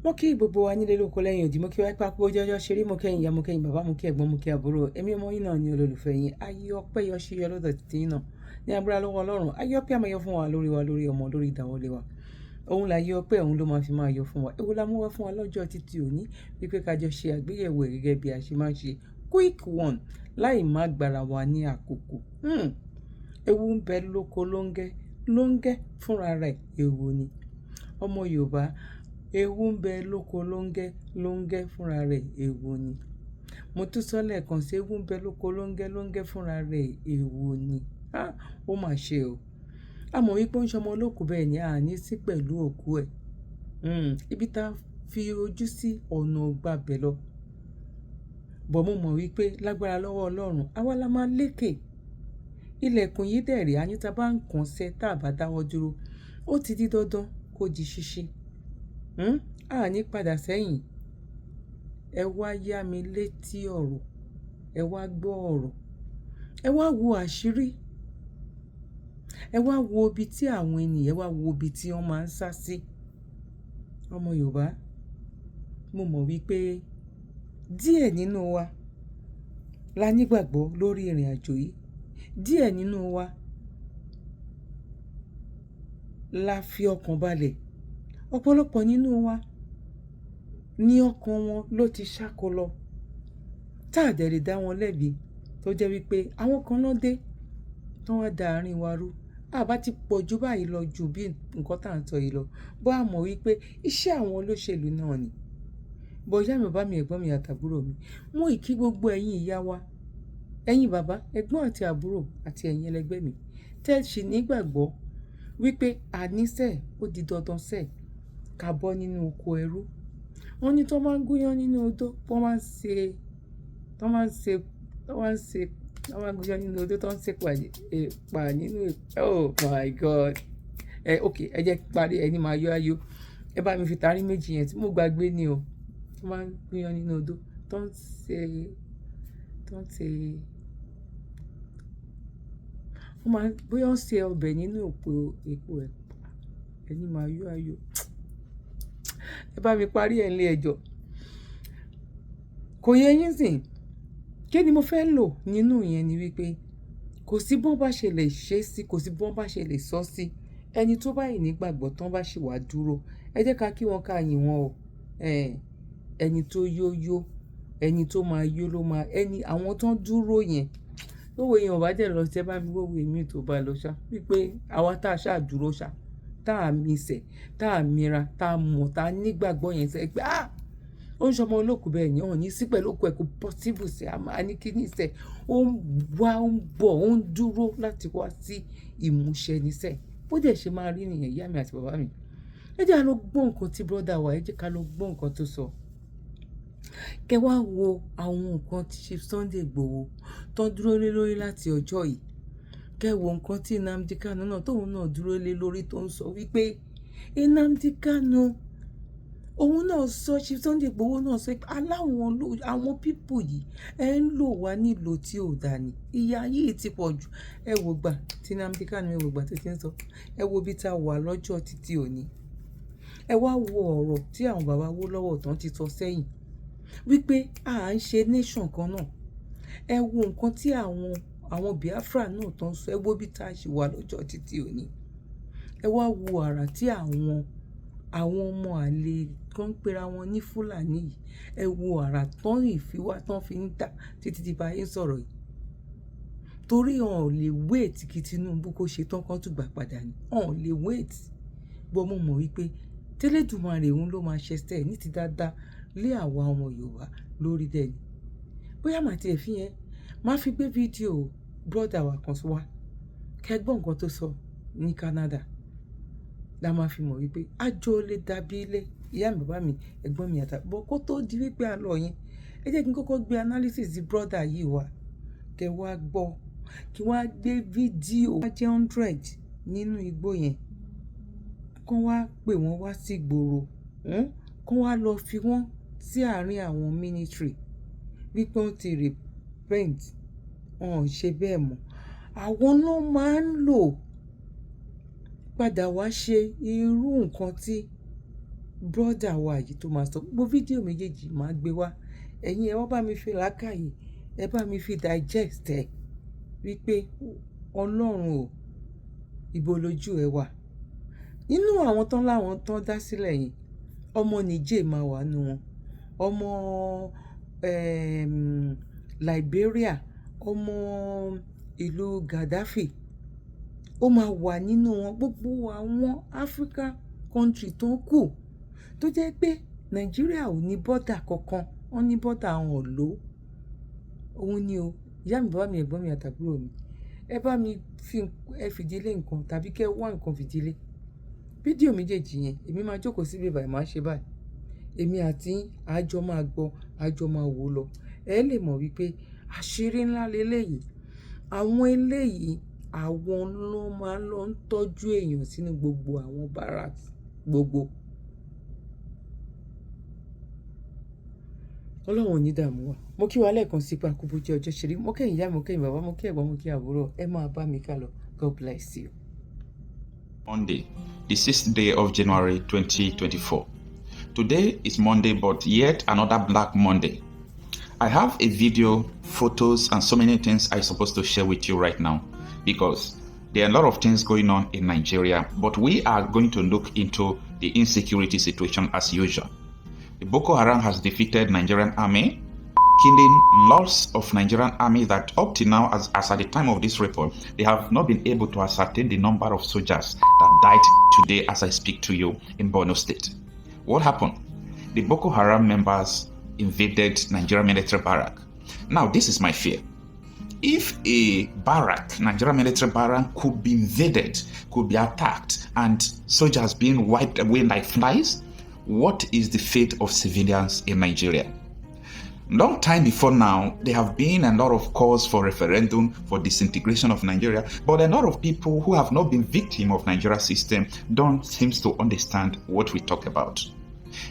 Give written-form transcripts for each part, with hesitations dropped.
Mo kí gbogbo wa nílé lóko lẹ́yìn òdì, mo kí wá pápá ojọ́jọ́ ṣeré, mo kẹ́yìn ìyá, mo kẹ́yìn bàbá, mo kí ẹ̀gbọ́n, mo kí àbúrò. Èmi ọmọ yín náà ni olólùfẹ́ yín. Ayé ọpẹ́ yọ sí yọ lọ́dọ̀ títí náà. Ní agbára lọ́wọ́ Ọlọ́run, ayé ọpẹ́ máa yọ fún wa, lórí ọmọ, lórí ìdáwọ́lé wa. Òun la yọ ọpẹ́, òun ló máa fi máa yọ fún wa. Èwo la mú wá fún wa lọ́jọ́ títí òní wípé ká jọ ṣe àgbéyẹ̀wò ẹ̀ gẹ́gẹ́ bí a ṣe máa ń ṣe quick one láì má gbára wa ní àkókò. Ewu ń bẹ lóko lóńgẹ́ fúnra rẹ̀ ewu ni. Ọmọ Yorùbá, ewu ń bẹ lóko lóńgẹ́ fúnra rẹ̀ ewu ni. Mo tún sọ lẹ́ẹ̀kan sí, ewu ń bẹ lóko lóńgẹ́ fúnra rẹ̀ ewu ni. Ó mà ṣe o. A mọ̀ wípé ó ń ṣọmọ olókù bẹ́ẹ̀ ni a ní sí pẹ̀lú òkú ẹ̀. Ibi tá fi ojú sí ọ̀nà gbàbẹ̀ lọ. Bọ̀ mo mọ̀ wípé lágbára lọ́wọ́ Ọlọ́run, àwa la máa lékè. Ilẹ̀kùn yìí dẹ̀rẹ̀ àní tá bá ń kàn sẹ́ tá bá dáwọ́ dúró. Ó ti di dandan kó di ṣíṣí. A ní padà sẹ́yìn. Ẹ wá yá mi létí ọ̀rọ̀. Ẹ wá gbọ́ ọ̀rọ̀. Ẹ wá wo àṣírí. Ẹ wá wo ibi tí àwọn ènìyàn wá wo ibi tí wọ́n máa ń sá sí. Ọmọ Yorùbá, mo mọ̀ wípé díẹ̀ nínú wa la nígbàgbọ́ lórí ìrìn àjò yìí. Díẹ̀ nínú wa la fi ọkàn balẹ̀. Ọ̀pọ̀lọpọ̀ nínú wa ní ọkàn wọn ló ti ṣáko lọ. Tá a dẹ̀ lè dá wọn lẹ́bi tó jẹ́ wípé àwọn kan náà dé tán wá da àárín wa rú. Àbá ti pọ̀ jù báyìí lọ jù bí nǹkan tá à ń sọ yìí lọ. Bọ́ a mọ̀ wípé iṣẹ́ àwọn olóṣèlú náà ni. Bọ̀ ìyá mi, bàbá mi, ẹ̀gbọ́n mi àtàbúrò mi. Mo ìkí gbogbo ẹ̀yin ìyá wa, ẹ̀yin bàbá, ẹ̀gbọ́n àti àbúrò àti ẹ̀yin ẹlẹgbẹ́ mi. Tẹ́ ṣì nígbàgbọ́ wípé àníṣe ó di dandan sẹ́ ká bọ́ nínú oko ẹrú. Wọ́n ní tó máa ń gúnyán nínú odó, wọ́n máa ń gúnyán nínú odó tó ń ṣe pa nínú. Oh my God. Okay, ẹ jẹ́ parí ẹni máa yọ ayọ̀. Ẹ bá mi fi tarí méjì yẹn tí mo gbàgbé ni o. Tó máa ń gúnyán nínú odó tó ń wọ́n máa bóyá ń ṣe ọbẹ̀ nínú epo ẹ̀pà. Ẹni máa yọ ayọ̀. Ẹ bá mi parí ẹ̀ nílé ẹjọ́. Kò yẹ yín sìn. Kí ni mo fẹ́ lò nínú yẹn ni wípé kò sí bọ́n bá ṣe lè ṣe sí, kò sí bọ́n bá ṣe lè sọ sí. Ẹni tó bá yìí nígbàgbọ́ tán bá ṣì wá dúró. Ẹ jẹ́ ká kí wọn ká yìn wọn o. Ẹni tó yó, ẹni tó máa yó ló máa, àwọn tó ń dúró yẹn. Lówó èèyàn bá dẹ̀ lọ sí ẹ bá mi wọ́wọ́ èmi tó bá lọ ṣá. Wípé àwa tá a ṣáà dúró ṣá. Tá a misẹ̀, tá a mira, tá a mọ̀, tá a nígbàgbọ́ yẹn sẹ́ pé ó ń ṣọmọ olókù bẹ́ẹ̀ ni wọ́n ní sí pẹ̀lú òkú ẹ̀ kò possible sẹ́ a máa ní kí ní sẹ́ ó ń wá, ó ń bọ̀, ó ń dúró láti wá sí ìmúṣẹ ní sẹ́. Ó dẹ̀ ṣe máa rí nìyẹn ìyá mi àti bàbá mi. Ẹ jẹ́ ká lọ gbọ́ nǹkan tí brother wa, ẹ jẹ́ ká lọ gbọ́ nǹkan tó sọ. Kẹ wá wo àwọn nǹkan tí Chief Sunday Igboho tó dúró lé lórí láti ọjọ́ yìí. Kẹ wo nǹkan tí Nnamdi Kanu náà tóun náà dúró lé lórí tó ń sọ wípé Nnamdi Kanu òun náà sọ, Chief Sunday Igboho náà sọ pé àwọn pípù yìí ẹ ń lò wá nílò tí ò dá ni. Ìyà yìí ti pọ̀ jù. Ẹ wo gbà tí Nnamdi Kanu, ẹ wo gbà tó ti ń sọ. Ẹ wo bí tá a wà lọ́jọ́ títí òní. Ẹ wá wo ọ̀rọ̀ tí àwọn bàbá wó lọ́wọ́ tán ti sọ sẹ́yìn. Wípé à ń ṣe nation kan náà. Ẹ wo nǹkan tí àwọn Biafra náà tó ń sọ. Ẹ wo bí tá a ṣe wà lọ́jọ́ títí òní. Ẹ wá wo àrà tí àwọn ọmọ àlè kan ń pera wọn ní Fúlàní yìí. Ẹ wo àrà tán ìfiwá tán fi ń dà títí di bá yín sọ̀rọ̀ yìí. Torí wọn ò lè wait kí Tinubu kó ṣe tán kán tún gbà padà ni. Wọn ò lè wait. Bọ́ mo mọ̀ wípé tẹ́lẹ̀dùmarè òun ló máa ṣẹṣẹ́ ní ti dáadáa lé àwa ọmọ Yorùbá lórí dẹ́ni. Bóyá màá tiẹ̀ fi yẹn máa fi gbé fídíò brother wa kan wá. Kẹ́ gbọ́ nǹkan tó sọ ní Canada. La máa fi mọ̀ wípé àjọ lè dàbí ilé. Ìyá mi, bàbá mi, ẹ̀gbọ́n mi àtàbọ̀ kó tó di wípé a lọ yẹn. Ẹ jẹ́ kí n kọ́kọ́ gbé analysis di brother yìí wá. Kẹ́ wá gbọ́. Kí wá gbé fídíò. Wá jẹ́ 100 nínú igbó yẹn. Kán wá pè wọ́n wá sí ìgboro. Kán wá lọ fi wọ́n sí àárín àwọn military. Wípé wọ́n ti repent. Wọn ò ṣe bẹ́ẹ̀ mọ́. Àwọn náà máa ń lò padà wá ṣe irú nǹkan tí brọ́dà wa yìí tó máa sọ gbogbo fídíò méjèèjì máa gbé wá, ẹ̀yin ẹ wá bá mi fi làákàyè, ẹ bá mi fi digest ẹ wípé ọlọ́run ò, ibo lójú ẹ wà. Nínú àwọn tán láwọn tán dá sílẹ̀ yìí, ọmọ Niger máa wà nínú wọn, ọmọ Liberia, ọmọ ìlú Gaddafi, ó máa wà nínú wọn, gbogbo àwọn African country tó ń kù tó jẹ́ pé Nàìjíríà ò ní bọ́dà kankan, wọ́n ní bọ́dà àwọn ọ̀lọ́. Òun ni o, ìyá mi, bàbá mi, ẹ̀gbọ́n mi àtàbúrò mi, ẹ bá mi fìdílé nǹkan tàbí kẹ́ wá nǹkan fìdílé. Fídíò méjèèjì yẹn èmi máa jókòó síbí báyìí, máa ṣe báyìí, èmi àti àjọ máa gbọ́, àjọ máa wò lọ, ẹ lè mọ̀ wípé àṣírí ńlá leléyìí. Àwọn eléyìí àwọn ló máa lọ ń tọ́jú èèyàn sínú gbogbo àwọn barracks gbogbo. Ọlọ́run ò ní dààmú wa. Mo kí wa lẹ́ẹ̀kan sí pé àkóbó jẹ́ ọjọ́ ṣeré. Mo kẹ́yìn ìyá mi, mo kẹ́yìn bàbá, mo kí ẹ̀gbọ́n, mo kí àbúrò. Ẹ máa bá mi ká lọ. God bless you. Monday, the 6th day of January 2024. Today is Monday, but yet another Black Monday. I have a video, photos, and so many things I'm supposed to share with you right now because there are a lot of things going on in Nigeria, but we are going to look into the insecurity situation as usual. The Boko Haram has defeated Nigerian army, killing lots of Nigerian army that up to now, as at the time of this report, they have not been able to ascertain the number of soldiers that died today as I speak to you in Borno State. What happened? The Boko Haram members invaded Nigerian military barrack. Now, this is my fear. If a barrack, Nigerian military barrack, could be invaded, could be attacked, and soldiers being wiped away like flies, what is the fate of civilians in Nigeria? Long time before now, there have been a lot of calls for referendum for disintegration of Nigeria, but a lot of people who have not been victim of Nigeria system don't seem to understand what we talk about.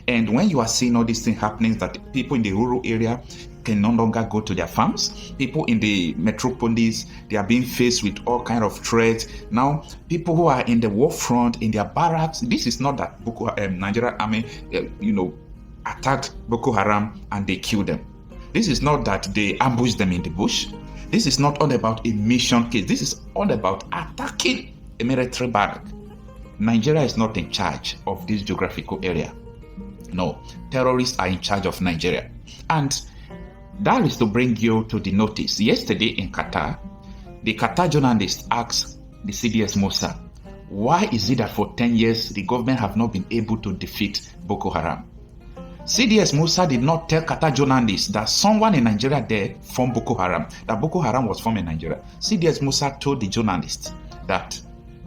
And when you are seeing all these things happening, that people in the rural area can no longer go to their farms, people in the metropolis, they are being faced with all kind of threats. Now, people who are in the war front, in their barracks, this is not that Nigerian army, attacked Boko Haram and they killed them. This is not that they ambushed them in the bush. This is not all about a mission case. This is all about attacking a military barrack. Nigeria is not in charge of this geographical area. No, terrorists are in charge of Nigeria. And that is to bring you to the notice. Yesterday in Qatar, the Qatar journalist asked the CDS Musa, why is it that for 10 years the government have not been able to defeat Boko Haram? CDS Musa did not tell Qatar journalists that someone in Nigeria there formed Boko Haram, that Boko Haram was formed in Nigeria. CDS Musa told the journalists that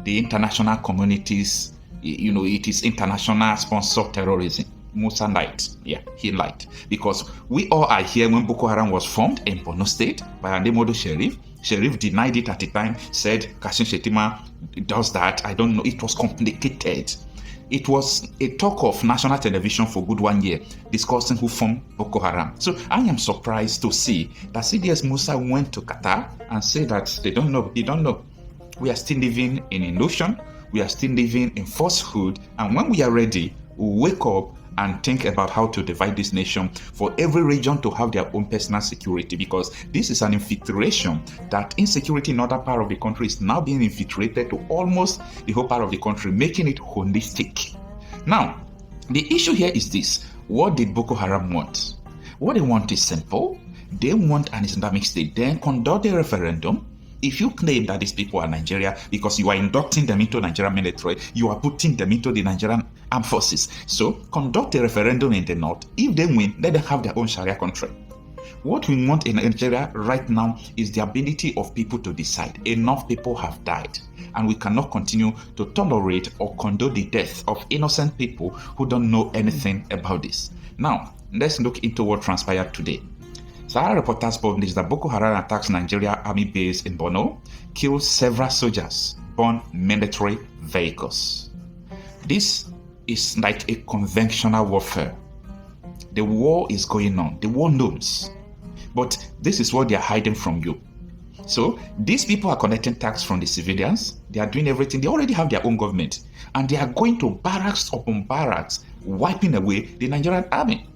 the international communities, it is international sponsored terrorism. Musa lied. Yeah, he lied. Because we all are here when Boko Haram was formed in Borno State by Ademodo Sheriff. Sheriff denied it at the time, said Kashim Shettima does that. I don't know. It was complicated. It was a talk of national television for good 1 year discussing who formed Boko Haram. So I am surprised to see that CDS Musa went to Qatar and said that they don't know. They don't know. We are still living in illusion. We are still living in falsehood. And when we are ready, we'll wake up and think about how to divide this nation for every region to have their own personal security, because this is an infiltration that insecurity in other part of the country is now being infiltrated to almost the whole part of the country, making it holistic. Now, the issue here is this. What did Boko Haram want? What they want is simple. They want an Islamic state. Then conduct a referendum. If you claim that these people are Nigeria because you are inducting them into Nigerian military, you are putting them into the Nigerian armed forces. So conduct a referendum in the north. If they win, let them have their own Sharia country. What we want in Nigeria right now is the ability of people to decide. Enough people have died, and we cannot continue to tolerate or condone the death of innocent people who don't know anything about this. Now, let's look into what transpired today. Sahara reporters published that Boko Haram attacks Nigeria army base in Borno, killed several soldiers, burned military vehicles. This is like a conventional warfare. The war is going on. The war knows. But this is what they are hiding from you. So these people are collecting tax from the civilians. They are doing everything. They already have their own government. And they are going to barracks upon barracks, wiping away the Nigerian army.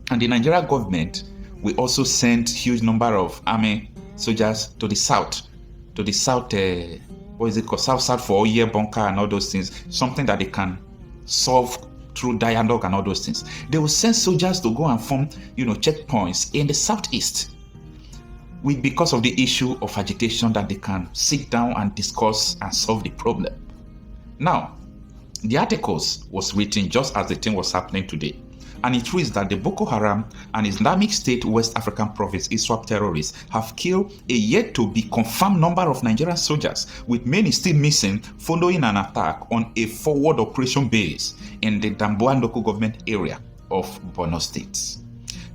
And the Nigerian government will also send huge number of army soldiers to the south, what is it called, south for Oye bunker and all those things, something that they can solve through dialogue and all those things. They will send soldiers to go and form, checkpoints in the southeast, because of the issue of agitation, that they can sit down and discuss and solve the problem. Now, the articles was written just as the thing was happening today. And it reads that the Boko Haram and Islamic State West African Province ISWAP terrorists have killed a yet to be confirmed number of Nigerian soldiers, with many still missing following an attack on a forward operation base in the Damboa local government area of Borno State.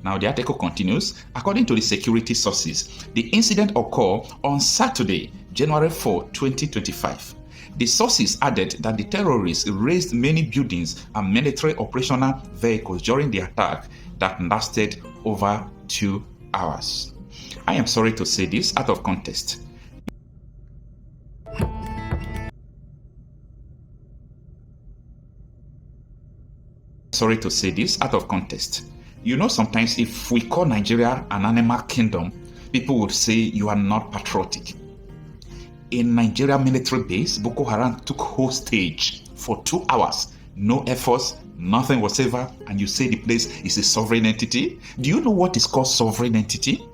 Now the article continues. According to the security sources, the incident occurred on Saturday, January 4, 2025. The sources added that the terrorists razed many buildings and military operational vehicles during the attack that lasted over 2 hours. I am sorry to say this out of context. Sometimes if we call Nigeria an animal kingdom, people would say you are not patriotic. In Nigeria military base, Boko Haram took hostage for 2 hours. No efforts, nothing whatsoever, and you say the place is a sovereign entity? Do you know what is called sovereign entity?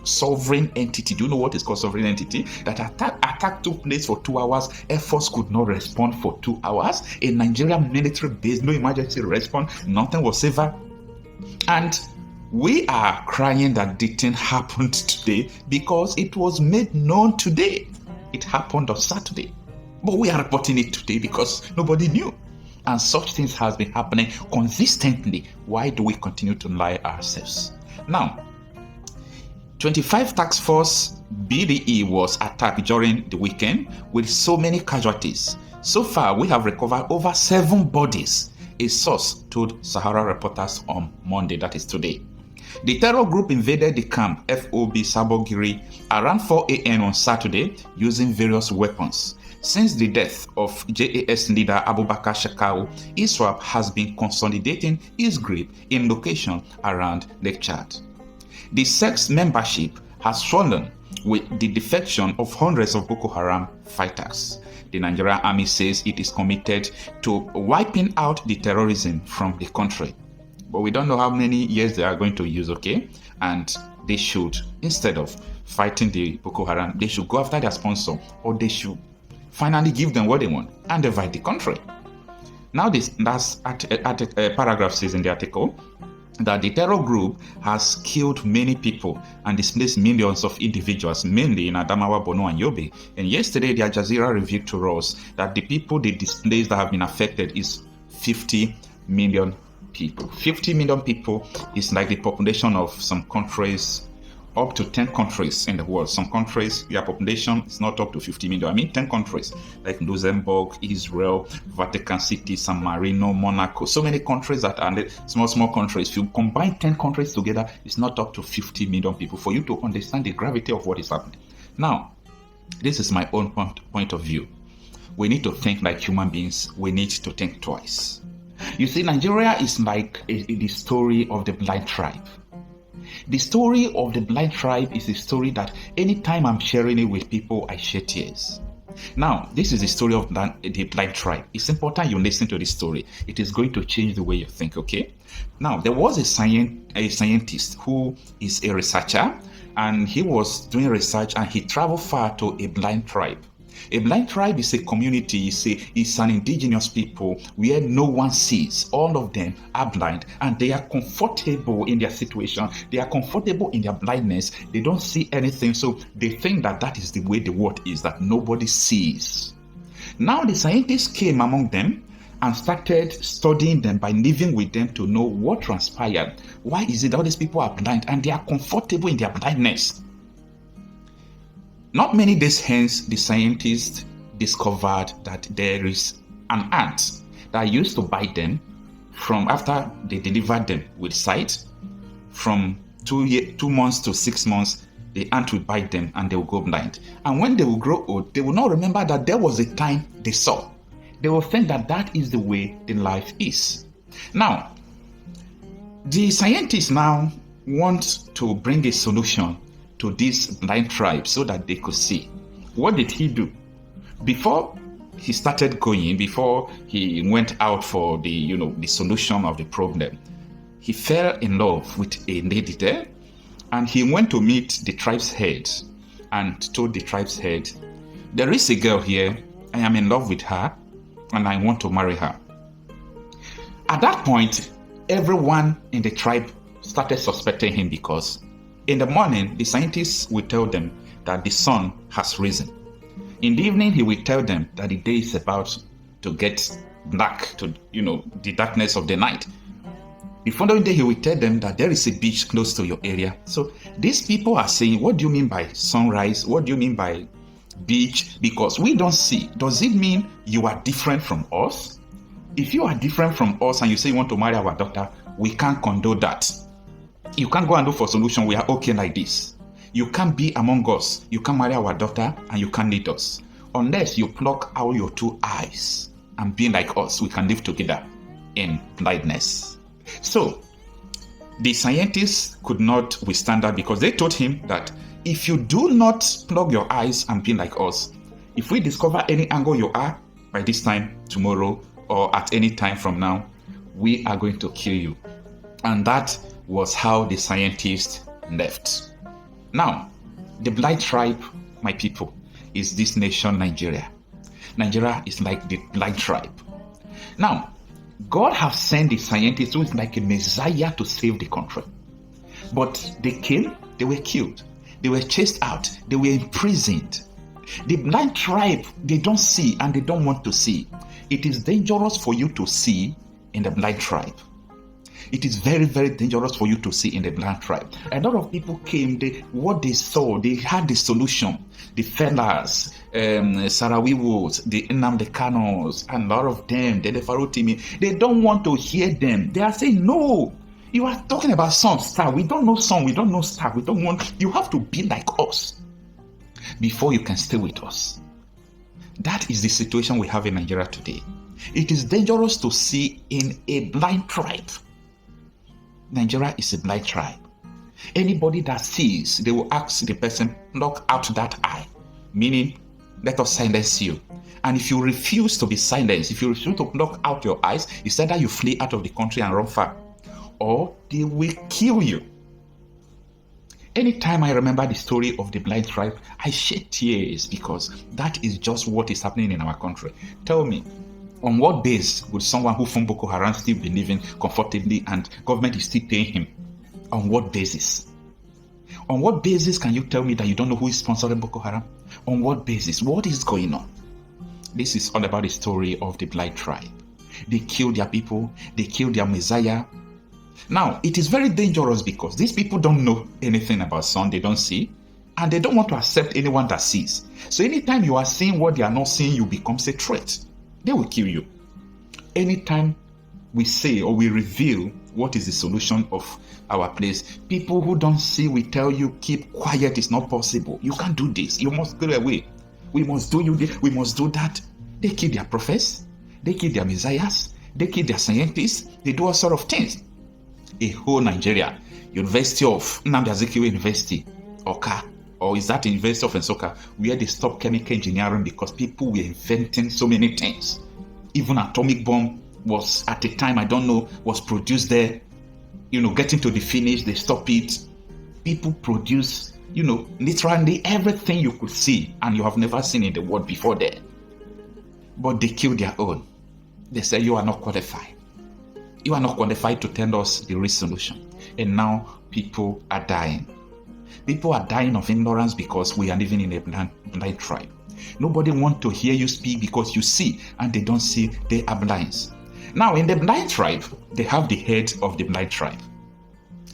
Sovereign entity. Do you know what is called sovereign entity? That attack took place for 2 hours. Efforts could not respond for 2 hours. In Nigeria military base, no emergency response, nothing whatsoever. And we are crying that the thing happened today because it was made known today. It happened on Saturday, but we are reporting it today because nobody knew. And such things has been happening consistently. Why do we continue to lie ourselves? Now, 25 Task Force BDE was attacked during the weekend with so many casualties. So far, we have recovered over 7 bodies, a source told Sahara reporters on Monday, that is today. The terror group invaded the camp FOB Sabogiri around 4 a.m. on Saturday using various weapons. Since the death of JAS leader Abubakar Shekau, ISWAP has been consolidating its grip in locations around Lake Chad. The sect's membership has swollen with the defection of hundreds of Boko Haram fighters. The Nigerian army says it is committed to wiping out the terrorism from the country. But we don't know how many years they are going to use, okay? And they should, instead of fighting the Boko Haram, they should go after their sponsor, or they should finally give them what they want and divide the country. Now this last paragraph says in the article that the terror group has killed many people and displaced millions of individuals, mainly in Adamawa, Borno, and Yobe. And yesterday, the Al Jazeera revealed to us that the people they displaced that have been affected is 50 million people. 50 million people is like the population of some countries, up to 10 countries in the world. Some countries, their population is not up to 50 million. I mean 10 countries like Luxembourg, Israel, Vatican City, San Marino, Monaco. So many countries that are small countries. If you combine 10 countries together, it's not up to 50 million people for you to understand the gravity of what is happening. Now, this is my own point of view. We need to think like human beings. We need to think twice. You see, Nigeria is like the story of the blind tribe. The story of the blind tribe is a story that anytime I'm sharing it with people, I shed tears. Now, this is the story of the blind tribe. It's important you listen to this story. It is going to change the way you think, okay? Now, there was a scientist who is a researcher, and he was doing research, and he traveled far to a blind tribe. A blind tribe is a community, it's an indigenous people where no one sees. All of them are blind and they are comfortable in their situation. They are comfortable in their blindness. They don't see anything. So they think that is the way the world is, that nobody sees. Now the scientists came among them and started studying them by living with them to know what transpired. Why is it that all these people are blind and they are comfortable in their blindness? Not many days hence, the scientists discovered that there is an ant that used to bite them from after they delivered them with sight. From 2 months to 6 months, the ant will bite them and they will go blind. And when they will grow old, they will not remember that there was a time they saw. They will think that is the way the life is. Now, the scientists now want to bring a solution to this blind tribe so that they could see. What did he do? Before he started going, before he went out for the solution of the problem, he fell in love with a lady there, and he went to meet the tribe's head and told the tribe's head, there is a girl here, I am in love with her, and I want to marry her. At that point, everyone in the tribe started suspecting him because in the morning, the scientists will tell them that the sun has risen. In the evening, he will tell them that the day is about to get black, to the darkness of the night. The following day, he will tell them that there is a beach close to your area. So these people are saying, what do you mean by sunrise? What do you mean by beach? Because we don't see. Does it mean you are different from us? If you are different from us and you say you want to marry our daughter, we can't condone that. You can't go and look for a solution. We are okay like this. You can't be among us. You can't marry our daughter and you can't lead us. Unless you pluck out your two eyes and be like us, we can live together in blindness. So, the scientists could not withstand that because they told him that if you do not plug your eyes and be like us, if we discover any angle you are by this time tomorrow or at any time from now, we are going to kill you. And that was how the scientists left. Now, the blind tribe, my people, is this nation, Nigeria. Nigeria is like the blind tribe. Now, God has sent the scientists who is like a messiah to save the country. But they came, they were killed. They were chased out. They were imprisoned. The blind tribe, they don't see and they don't want to see. It is dangerous for you to see in the blind tribe. It is very, very dangerous for you to see in the blind tribe. A lot of people came, what they saw, they had the solution. The fellas, Sarawiwos, the Nnamdi Kanos, and a lot of them, the Farotimi, they don't want to hear them. They are saying, no, you are talking about sun, star. We don't know sun, we don't know star. We don't want, you have to be like us before you can stay with us. That is the situation we have in Nigeria today. It is dangerous to see in a blind tribe. Nigeria is a blind tribe. Anybody that sees, they will ask the person, knock out that eye. Meaning, let us silence you. And if you refuse to be silenced, if you refuse to knock out your eyes, it's either you flee out of the country and run far, or they will kill you. Anytime I remember the story of the blind tribe, I shed tears because that is just what is happening in our country. Tell me, on what base would someone who from Boko Haram still be living comfortably and government is still paying him? On what basis? On what basis can you tell me that you don't know who is sponsoring Boko Haram? On what basis? What is going on? This is all about the story of the blind tribe. They killed their people. They killed their Messiah. Now, it is very dangerous because these people don't know anything about sun. They don't see. And they don't want to accept anyone that sees. So anytime you are seeing what they are not seeing, you become a threat. They will kill you. Anytime we say or we reveal what is the solution of our place, people who don't see will tell you, keep quiet, it's not possible. You can't do this. You must go away. We must do you this. We must do that. They kill their prophets. They kill their messiahs. They kill their scientists. They do all sort of things. A whole Nigeria, University of Nnamdi Azikiwe University, Oka, or is that University of Nsukka, where they stopped chemical engineering because people were inventing so many things. Even atomic bomb was at the time, I don't know, was produced there. Getting to the finish, they stop it. People produce, literally everything you could see and you have never seen in the world before there. But they killed their own. They say you are not qualified. You are not qualified to tell us the real solution. And now people are dying. People are dying of ignorance because we are living in a blind tribe. Nobody wants to hear you speak because you see and they don't see, they are blind. Now in the blind tribe, they have the head of the blind tribe.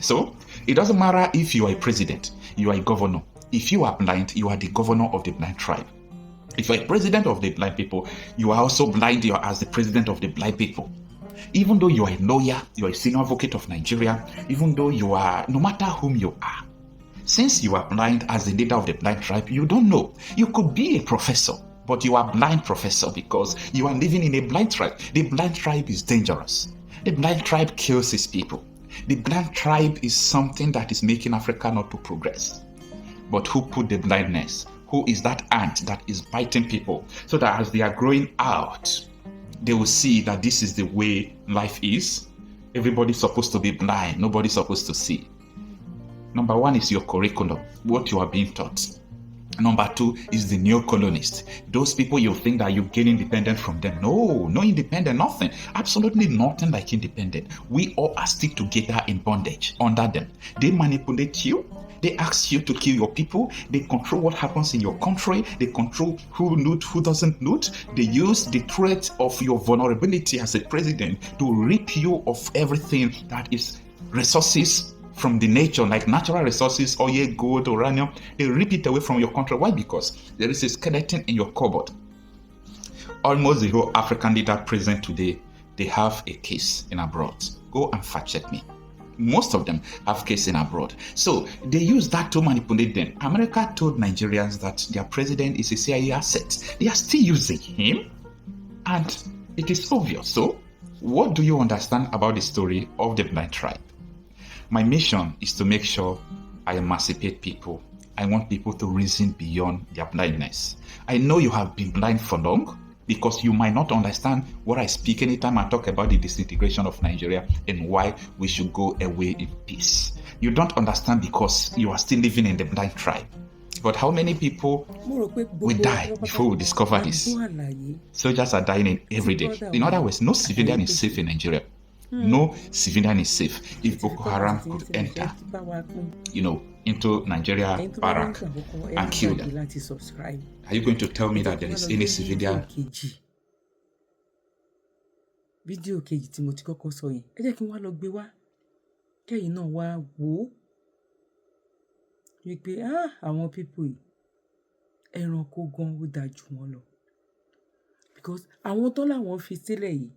So it doesn't matter if you are a president, you are a governor. If you are blind, you are the governor of the blind tribe. If you are a president of the blind people, you are also blind, you are as the president of the blind people. Even though you are a lawyer, you are a senior advocate of Nigeria, even though you are, no matter whom you are, since you are blind as the leader of the blind tribe, you don't know. You could be a professor, but you are blind professor because you are living in a blind tribe. The blind tribe is dangerous. The blind tribe kills its people. The blind tribe is something that is making Africa not to progress. But who put the blindness? Who is that ant that is biting people? So that as they are growing out, they will see that this is the way life is. Everybody's supposed to be blind. Nobody's supposed to see. Number one is your curriculum, what you are being taught. Number two is the neo-colonist. Those people you think that you gain independence from them. No independent, nothing. Absolutely nothing like independent. We all are still together in bondage under them. They manipulate you. They ask you to kill your people. They control what happens in your country. They control who loot, who doesn't loot. They use the threat of your vulnerability as a president to rip you of everything that is resources from the nature, like natural resources, oil, gold, uranium. They rip it away from your country. Why? Because there is a skeleton in your cupboard. Almost the whole African leader present today, they have a case in abroad. Go and fact check me. Most of them have case in abroad. So they use that to manipulate them. America told Nigerians that their president is a CIA asset. They are still using him, and it is obvious. So what do you understand about the story of the blind tribe? My mission is to make sure I emancipate people. I want people to reason beyond their blindness. I know you have been blind for long because you might not understand what I speak anytime I talk about the disintegration of Nigeria and why we should go away in peace. You don't understand because you are still living in the blind tribe. But how many people will die before we discover this? Soldiers are dying every day. In other words, no civilian is safe in Nigeria. No civilian is safe. If Boko Haram could enter, into Nigeria barrack and kill them, are you going to tell me that there is any civilian? Fídíò kejì tí mo ti kọ́kọ́ sọ yẹn, ẹ jẹ́ kí n wá lọ gbé wá kẹ́yìn náà wá wò ó wípé àwọn pípò yìí ẹranko gan ó dáa jù wọ́n lọ, because àwọn tó láwọn fi sílẹ̀ yìí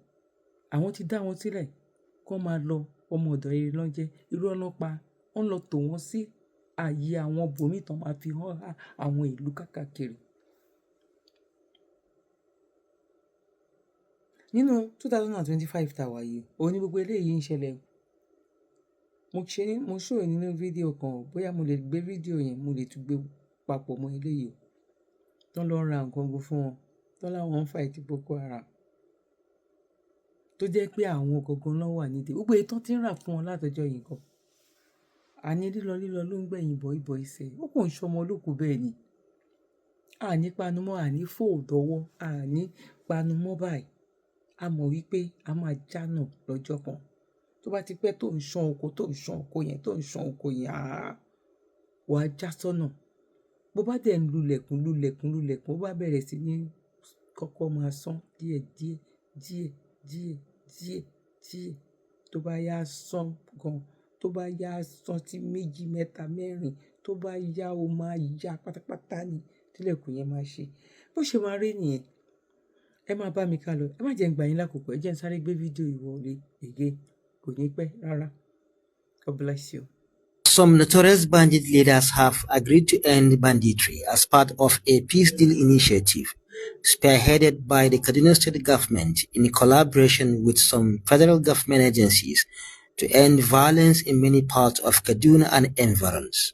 àwọn ti dá wọn sílẹ̀ kó máa lọ ọmọ ọ̀dọ̀ rere lọ́jẹ́ irú ọlọ́pàá wọ́n lọ tò wọ́n sí ààyè àwọn bòmíì tán máa fi hàn àwọn ìlú káàkiri. Nínú 2025 tá a wà yìí òun ni gbogbo eléyìí ń ṣẹlẹ̀. Mo ṣòro nínú fídíò kan bóyá mo lè gbé fídíò yẹn mo lè tún gbé papọ̀ mọ́ eléyìí tán lọ ra nǹkan gbó fún wọn tán láwọn ń fight Boko Haram tó jẹ́ pé àwọn gangan náà wà nídìí gbogbo ètò tí ń rà fún wọn látọjọ́ yìí kan. Àní lílọ ló ń gbẹ̀yìn bọ̀ ìṣẹ́ ó kàn ń ṣọmọ olókùú bẹ́ẹ̀ ni. Àní panumọ́ àní fòdọ́wọ́ àní panumọ́ báyìí a mọ̀ wípé a máa jánà lọ́jọ́ kan tó bá ti pẹ́ tó ń ṣan oko yẹn wàá já sọ́nà. Bó bá dẹ̀ ń lulẹ̀kùn bó bá bẹ̀rẹ̀ sí ní kọ́kọ́ máa sán díẹ̀ tó bá yá sán gan tó bá yá sán sí 2 3 4 tó bá yá ó máa yá pátápátá ni tílẹ̀kùn yẹn máa ṣe bó ṣe máa rí nìyẹn. Ẹ máa bá mi ká lọ ẹ má jẹ́ ń gbà yín lákòókò ẹ jẹ́ ń sáré gbé fídíò ìwọlé ègé kò ní pẹ́ rárá. God bless you. Some notorious bandit leaders have agreed to end banditry as part of a peace deal initiative spearheaded by the Kaduna State government in collaboration with some federal government agencies to end violence in many parts of Kaduna and environs.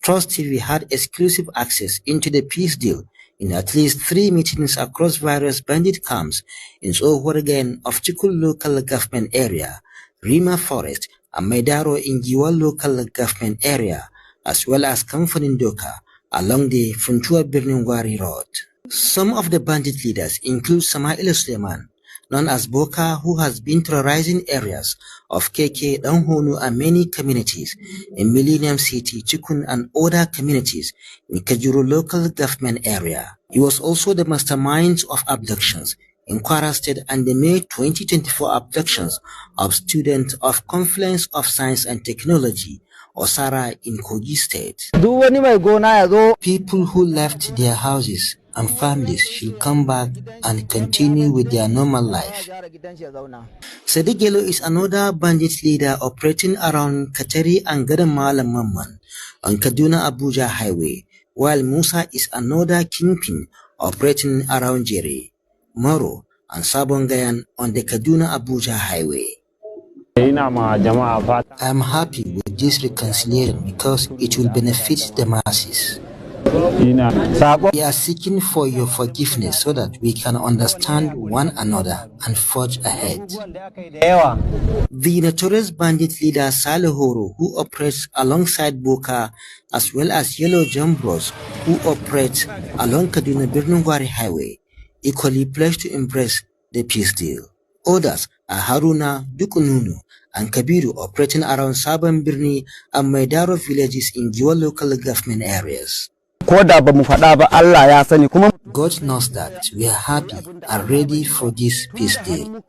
Trust TV had exclusive access into the peace deal in at least 3 meetings across various bandit camps in Sohorgan of Chikul local government area, Rima Forest, and Maidaro in Giwa local government area, as well as Kamfanindoka along the Funtua Birningwari road. Some of the bandit leaders include Samaila Suleiman, known as Boka, who has been terrorizing areas of KK, Danghonu, and many communities in Millennium City, Chikun, and other communities in Kajuru local government area. He was also the mastermind of abductions in Kwara State and the May 2024 abductions of students of Confluence of Science and Technology, Osara, in Kogi State. People who left their houses and families should come back and continue with their normal life. Sadigelo is another bandit leader operating around Kateri and Gadamala Mamman on Kaduna Abuja Highway, while Musa is another kingpin operating around Jere, Moro, and Sabongayan on the Kaduna Abuja Highway. I am happy with this reconciliation because it will benefit the masses. We are seeking for your forgiveness so that we can understand one another and forge ahead. The notorious bandit leader Salihoro, who operates alongside Boka, as well as Yellow Jambros, who operate along Kaduna Birnungwari Highway, equally pledged to embrace the peace deal. Others are Haruna, Dukununu, and Kabiru operating around Sabon Birni and Maidaro villages in Giwa local government areas. God knows that we are happy and ready for this peace deal.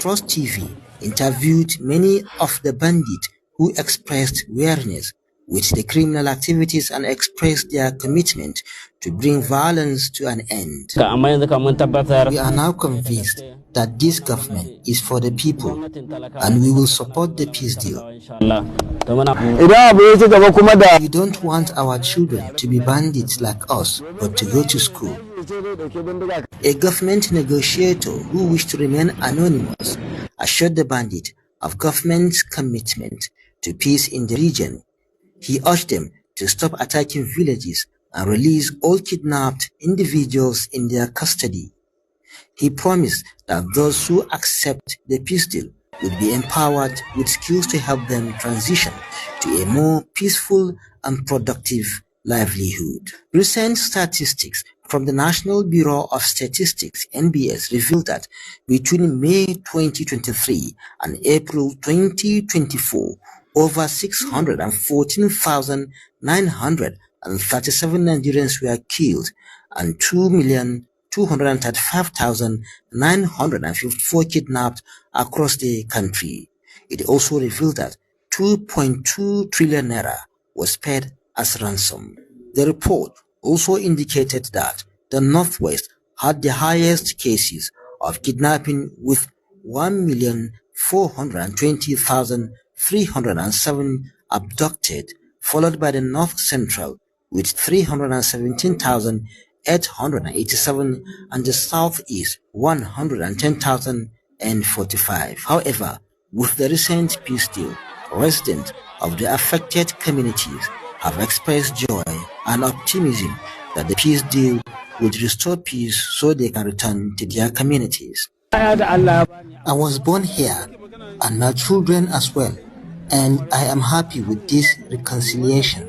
Trust TV interviewed many of the bandits who expressed weariness with the criminal activities and expressed their commitment to bring violence to an end. We are now convinced that this government is for the people and we will support the peace deal. We don't want our children to be bandits like us, but to go to school. A government negotiator who wished to remain anonymous assured the bandit of government's commitment to peace in the region. He urged them to stop attacking villages and release all kidnapped individuals in their custody. He promised that those who accept the peace deal would be empowered with skills to help them transition to a more peaceful and productive livelihood. Recent statistics from the National Bureau of Statistics (NBS) revealed that between May 2023 and April 2024, over 614,937 Nigerians were killed and 2,235,954 kidnapped across the country. It also revealed that 2.2 trillion naira was paid as ransom. The report also indicated that the Northwest had the highest cases of kidnapping with 1,420,307 abducted, followed by the North Central with 317,887 and the Southeast 110,045. However, with the recent peace deal, residents of the affected communities have expressed joy and optimism that the peace deal would restore peace so they can return to their communities. I was born here and my children as well, and I am happy with this reconciliation.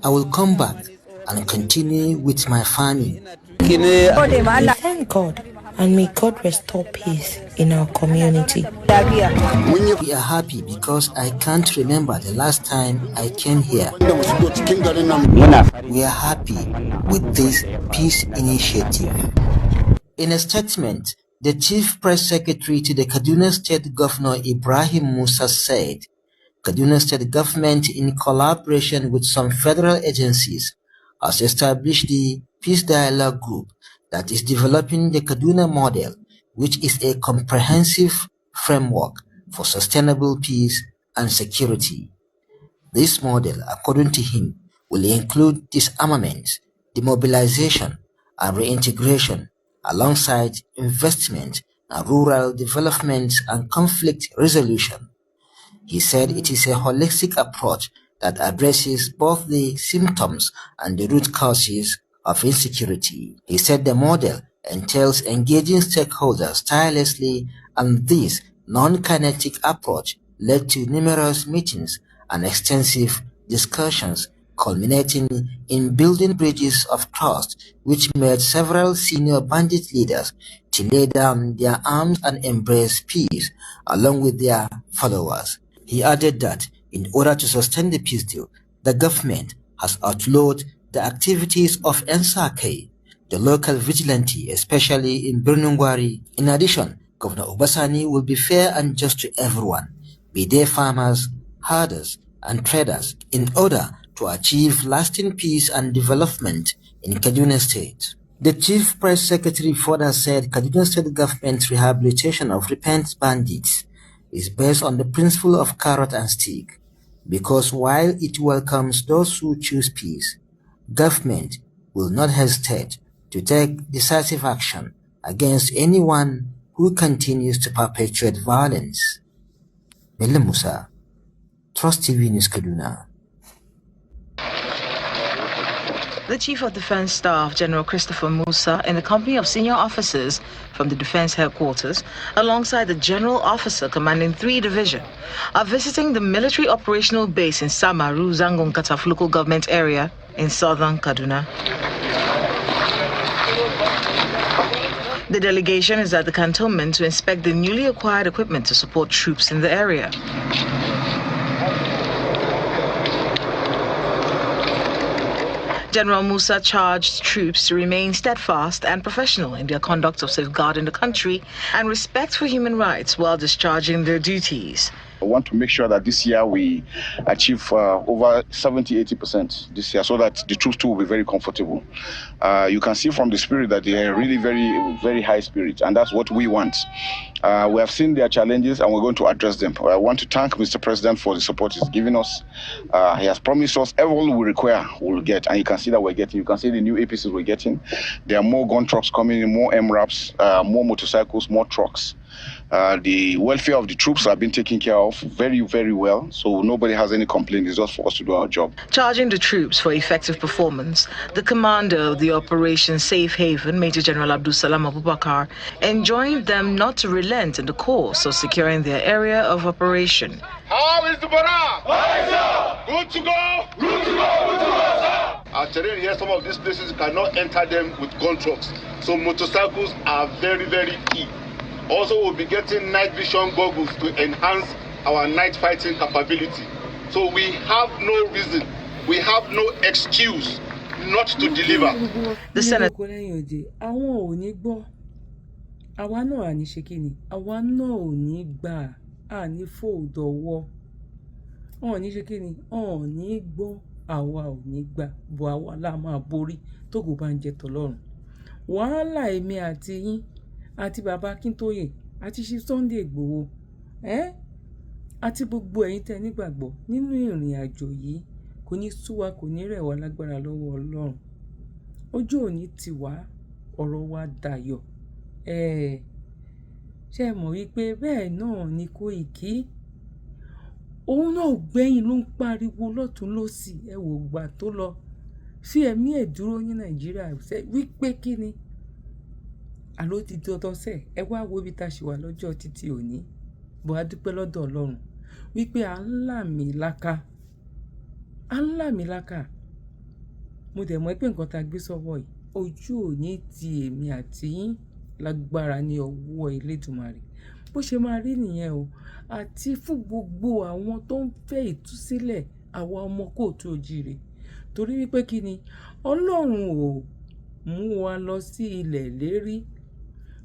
I will come back and continue with my farming. We thank God and may God restore peace in our community. We are happy because I can't remember the last time I came here. We are happy with this peace initiative. In a statement, the Chief Press Secretary to the Kaduna State Governor Ibrahim Musa said, Kaduna State Government, in collaboration with some federal agencies, has established the Peace Dialogue Group that is developing the Kaduna model, which is a comprehensive framework for sustainable peace and security. This model, according to him, will include disarmament, demobilization, and reintegration, alongside investment in rural development and conflict resolution. He said it is a holistic approach that addresses both the symptoms and the root causes of insecurity. He said the model entails engaging stakeholders tirelessly, and this non-kinetic approach led to numerous meetings and extensive discussions, culminating in building bridges of trust which made several senior bandit leaders to lay down their arms and embrace peace along with their followers. He added that in order to sustain the peace deal, the government has outlawed the activities of Ensake, the local vigilante, especially in Birnungwari. In addition, Governor Obasani will be fair and just to everyone, be they farmers, herders, and traders, in order to achieve lasting peace and development in Kaduna State. The Chief Press Secretary further said Kaduna State Government's rehabilitation of repentant bandits is based on the principle of carrot and stick, because while it welcomes those who choose peace, government will not hesitate to take decisive action against anyone who continues to perpetuate violence. Bello Musa, Trust TV News Kaduna. The Chief of Defense Staff, General Christopher Musa, in the company of senior officers from the Defense Headquarters, alongside the General Officer commanding 3 Division, are visiting the military operational base in Samaru, Zangon Kataf local government area in southern Kaduna. The delegation is at the cantonment to inspect the newly acquired equipment to support troops in the area. General Musa charged troops to remain steadfast and professional in their conduct of safeguarding the country and respect for human rights while discharging their duties. I want to make sure that this year we achieve over 70-80% this year so that the troops too will be very comfortable. You can see from the spirit that they are really very high spirit, and that's what we want. We have seen their challenges and we're going to address them. I want to thank Mr. President for the support he's given us. He has promised us everyone we require we'll get, and you can see that we're getting. You can see the new APCs we're getting. There are more gun trucks coming in, more MRAPs, more motorcycles, more trucks. The welfare of the troops have been taken care of very well, so nobody has any complaint. It's just for us to do our job. Charging the troops for effective performance, the commander of the Operation Safe Haven, Major General Abdul Salam Abubakar, enjoined them not to relent in the course of securing their area of operation. How is the Bara? Good to go? Good to go, good to go, sir. Our terrain here, some of these places, you cannot enter them with gun trucks, so motorcycles are very key. Also, we'll be getting night vision goggles to enhance our night fighting capability. So we have no reason, we have no excuse not to deliver. The Senate. Àwọn ò ní gbọ́, àwa náà à ní ṣe kíni, àwa náà ò ní gbà, à ní fòdọ̀wọ́, wọn ò ní ṣe kíni, wọn ò ní gbọ́, àwa ò ní gbà, bọ̀ àwa la máa borí tógo bá ń jẹ tọlọ́run. Wàhálà èmi àti yín àti bàbá Akíntóyè àti ṣí Sunday Igboho àti gbogbo ẹ̀yin tẹ́ nígbàgbọ́ nínú ìrìn àjò yìí kò ní sú wa, kò ní rẹ̀ wá lágbára lọ́wọ́ Ọlọ́run. Ojú òní ti wá, ọ̀rọ̀ wa dayọ̀. Ṣé ẹ mọ̀ wípé bẹ́ẹ̀ náà ni Koiki, òun náà gbẹ̀yìn ló ń pariwo lọ́tún lósì, ẹ wò gbà tó lọ fi ẹ̀mí ẹ̀ dúró ní Nàìjíríà wípé kí ni àló ti dandan sẹ́, ẹ wá wo ibi tá a ṣì wà lọ́jọ́ títí òní, bó a dúpẹ́ lọ́dọ̀ Ọlọ́run wípé à ń làmìlaka. Mo dẹ̀ mọ̀ pé nǹkan tá a gbé sọ́wọ́ yìí ojú òní ti èmi àti yín lágbára ní ọwọ́ Elédùmarè. Bó ṣe máa rí nìyẹn o, àti fún gbogbo àwọn tó ń fẹ́ ìtúsílẹ̀ àwa ọmọ kóòtù òjíire, torí wípé kí ni Ọlọ́run ò mú wa lọ sí ilẹ̀ ìlérí.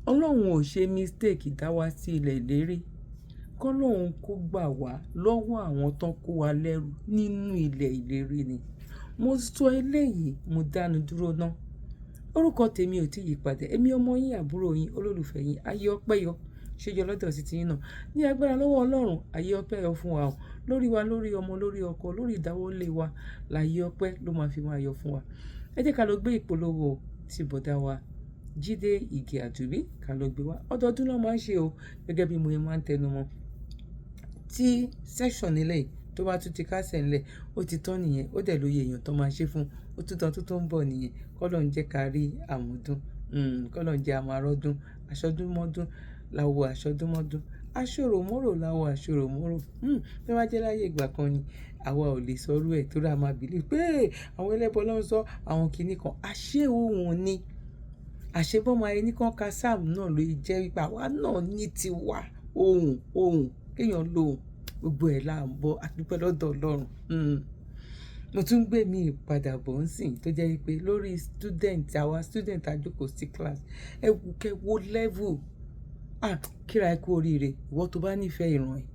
Ọlọ́run ò ṣe mistake dá wa sí ilẹ̀ ìlérí. Kọ́lọ́run kó gbà wá lọ́wọ́ àwọn tán kó wa lẹ́rú nínú ilẹ̀ ìlérí ni. Mo sọ eléyìí, mo dánu dúró ná. Orúkọ tèmi ò tí yí padà. Èmi ọmọ yín, àbúrò yín, olólùfẹ́ yín, ayé ọpẹ́ yọ. Ṣéjọ lọ́dọ̀ sí ti yín náà. Ní agbára lọ́wọ́ Ọlọ́run, ayé ọpẹ́ yọ fún wa o. Lórí wa, lórí ọmọ, lórí ọkọ, lórí ìdáwọ́lé wa, láyé ọpẹ́ ló máa fi máa yọ fún wa. Ẹ jẹ́ ká lọ gbé ìpolówó ti bọ̀dá wa Jídé Ìgè Àdùbí ká lọ gbé wá. Ọdọọdún náà máa ń ṣe o, gẹ́gẹ́ bí mo máa ń tẹnu mọ́. Tí section nílẹ̀ tó bá tún ti kásẹ̀ ńlẹ̀, ó ti tán nìyẹn, ó dẹ̀ lóye èèyàn tó máa ṣe fún, ó tún tán tó ń bọ̀ nìyẹn. Kọ́lọ́run jẹ́ ká rí àmọ̀dún, kọ́lọ́run jẹ́ àmàrọ́dún, aṣọdúnmọ́dún láwọ̀ aṣọdúnmọ́dún, aṣòròmọ́rò láwọ̀ aṣòròmọ́rò. Bí wọ́n bá jẹ́ láyé ìgbà kan ni àwa ò lè sọrú ẹ̀ torí a máa bìlí pé àwọn ẹlẹ́bọ ló ń sọ àwọn kinní kan. Àṣé òun ni àṣebọ́mọ ayé nìkan ka sáàmù náà ló jẹ́ wípé àwa náà ní tiwa ohun kéèyàn lóhùn gbogbo ẹ̀ là ń bọ̀ àdúpẹ́ lọ́dọ̀ Ọlọ́run. Mo tún gbé mi padà bọ̀ ń sìn tó jẹ́ wípé lórí àwa student àjókòó sí class ẹ wù kẹ́ wo level kíra ẹ kú oríire ìwọ tó bá nífẹ̀ẹ́ ìran ẹ̀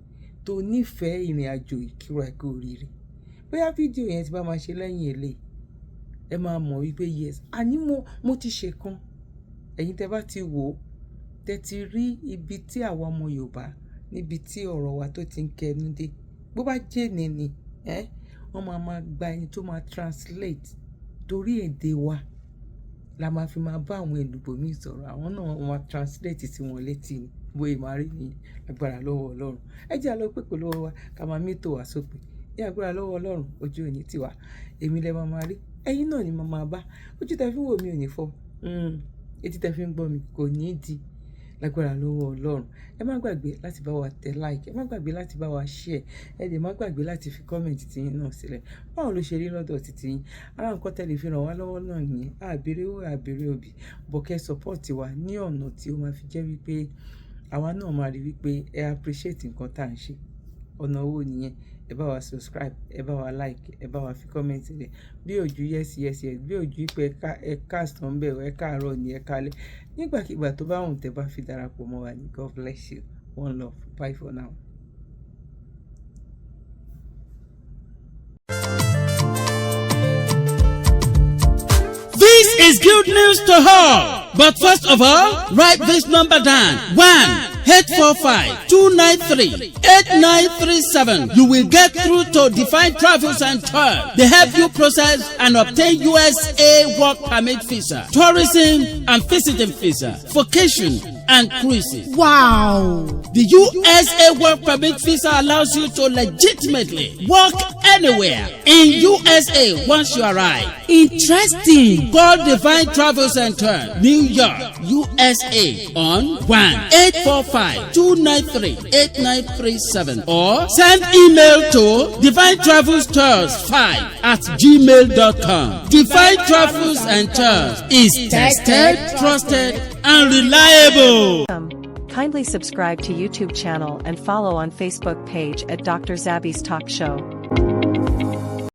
tó nífẹ̀ẹ́ ìrìn àjò kíra ẹ kú oríire. Bóyá fídíò yẹn ti bá máa ṣe lẹ́yìn eléyìí ẹ máa mọ̀ wípé yes àní mo ti ṣe kan. Ẹ̀yin tẹ́ bá ti wò ó tẹ́ ti rí ibi tí àwa ọmọ Yorùbá níbi tí ọ̀rọ̀ wa tó ti ń kẹnu dé. Bó bá jẹ́ ni wọ́n máa gba ẹni tó máa translate torí èdè wa la máa fi máa bá àwọn ẹlòmíì sọ̀rọ̀, àwọn náà wọ́n máa translate sí wọn létí ni bóyá máa rí ní agbára lọ́wọ́ Ọlọ́run. Ẹ jẹ́ àlọ́ pé pẹ̀lú wa ká máa mí tò wá sópin ní agbára lọ́wọ́ Ọlọ́run. Ojú òní tiwa, èmi lẹ máa rí, ẹ̀yin náà ni máa bá. Ojú tẹ fi ń wò mí ò ní fọ́, etí tẹ fi ń gbọ́ mi kò ní di lágbára lọ́wọ́ Ọlọ́run. Ẹ má gbàgbé láti bá wa tẹ like, ẹ má gbàgbé láti bá wa share, ẹ dẹ̀ má gbàgbé láti fi comment tiyín náà sílẹ̀. Báwo ló ṣe rí lọ́dọ̀ títí yín? Ara nǹkan tẹ́lẹ̀ fi ràn wá lọ́wọ́ náà nìyẹn. Àbèrè owó àbèrè òbí, bọ̀kẹ́ support wa ní ọ̀nà tí ó máa fi jẹ́ wípé àwa náà máa rí wípé ẹ appreciate nǹkan tá à ń ṣe. Ọ̀nà owó nìyẹn. Ẹ bá wa subscribe, ẹ bá wa like, ẹ bá wa fi comment sílẹ̀. Bí ojú yes, bí ojú pé ẹ káàsán bẹ́ẹ̀ ẹ káàárọ̀ ni ẹ kálẹ́. Nígbàkigbà tó bá wùn tẹ́ bá fi darapọ̀ mọ́ wa ní. God bless you. One love. Bye for now. This is good news to all. But first of all, write this number down. 1-845-293-8937. You will get through to Divine Travels and Tours. They help you process and obtain USA work permit visa, tourism and visiting visa, vacation and cruises. Wow! The USA work permit visa allows you to legitimately work anywhere in USA once you arrive. Interesting. Call Divine Travels and Tours, New York, USA on 1-845-293-8937 or send email to divinetravelstours5@gmail.com. Divine Travels and Tours is tested, trusted, and reliable. Kindly subscribe to YouTube channel and follow on Facebook page at Dr. Zabby's Talk Show.